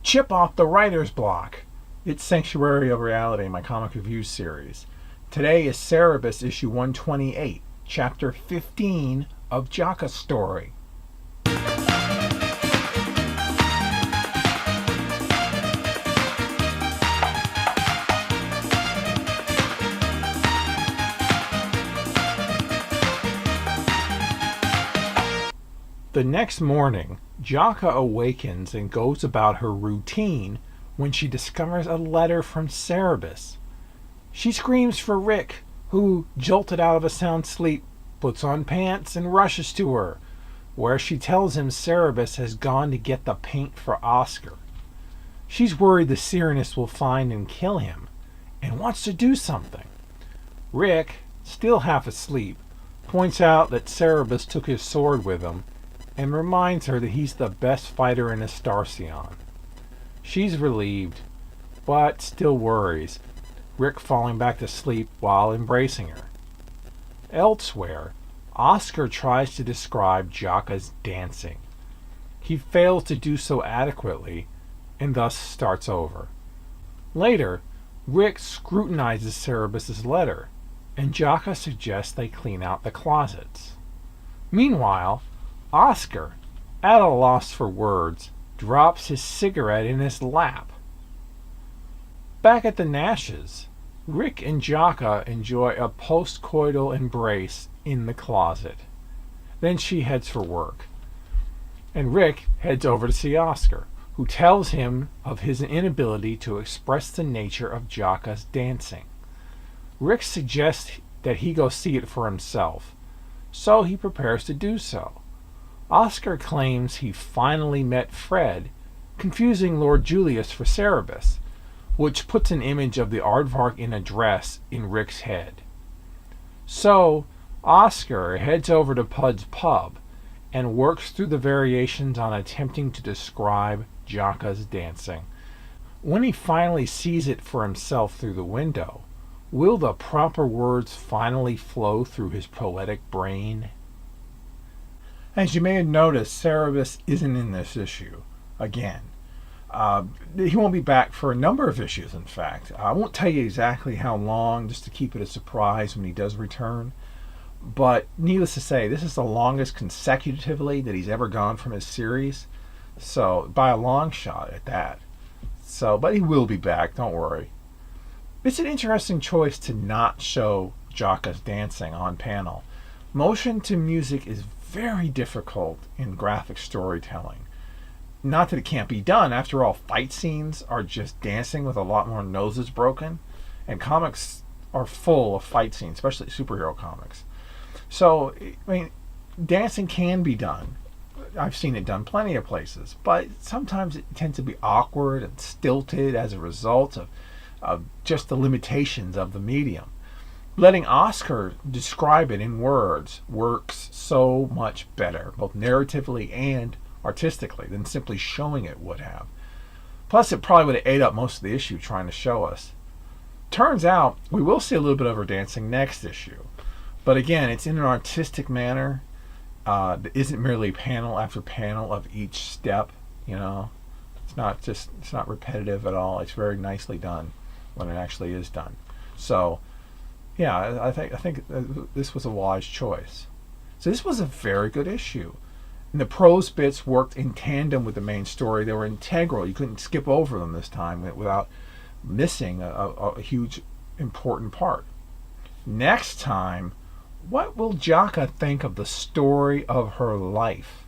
Chip off the writer's block. It's Sanctuary of Reality, my comic review series. Today is Cerebus issue 128, chapter 15 of Jaka's story. The next morning, Jaka awakens and goes about her routine when she discovers a letter from Cerebus. She screams for Rick, who, jolted out of a sound sleep, puts on pants and rushes to her, where she tells him Cerebus has gone to get the paint for Oscar. She's worried the Cyranus will find and kill him, and wants to do something. Rick, still half asleep, points out that Cerebus took his sword with him, and reminds her that he's the best fighter in Astarcion. She's relieved, but still worries, Rick falling back to sleep while embracing her. Elsewhere, Oscar tries to describe Jaka's dancing. He fails to do so adequately, and thus starts over. Later, Rick scrutinizes Cerebus' letter, and Jaka suggests they clean out the closets. Meanwhile, Oscar, at a loss for words, drops his cigarette in his lap. Back at the Nashes, Rick and Jaka enjoy a post-coital embrace in the closet. Then she heads for work, and Rick heads over to see Oscar, who tells him of his inability to express the nature of Jaka's dancing. Rick suggests that he go see it for himself, so he prepares to do so. Oscar claims he finally met Fred, confusing Lord Julius for Cerebus, which puts an image of the aardvark in a dress in Rick's head. So, Oscar heads over to Pud's pub and works through the variations on attempting to describe Jaka's dancing. When he finally sees it for himself through the window, will the proper words finally flow through his poetic brain? As you may have noticed, Cerebus isn't in this issue again. He won't be back for a number of issues, in fact. I won't tell you exactly how long, just to keep it a surprise when he does return. But needless to say, this is the longest consecutively that he's ever gone from his series. So, by a long shot at that. So, but he will be back, don't worry. It's an interesting choice to not show Jaka's dancing on panel. Motion to music is very difficult in graphic storytelling. Not that it can't be done. After all, fight scenes are just dancing with a lot more noses broken, and comics are full of fight scenes, especially superhero comics. So, I mean, dancing can be done. I've seen it done plenty of places, but sometimes it tends to be awkward and stilted as a result of just the limitations of the medium. Letting Oscar describe it in words works so much better, both narratively and artistically, than simply showing it would have. Plus, it probably would have ate up most of the issue trying to show us. Turns out, we will see a little bit of her dancing next issue. But again, it's in an artistic manner that isn't merely panel after panel of each step, you know. It's not repetitive at all. It's very nicely done when it actually is done. So, yeah, I think this was a wise choice. So this was a very good issue. And the prose bits worked in tandem with the main story. They were integral. You couldn't skip over them this time without missing a huge, important part. Next time, what will Jaka think of the story of her life?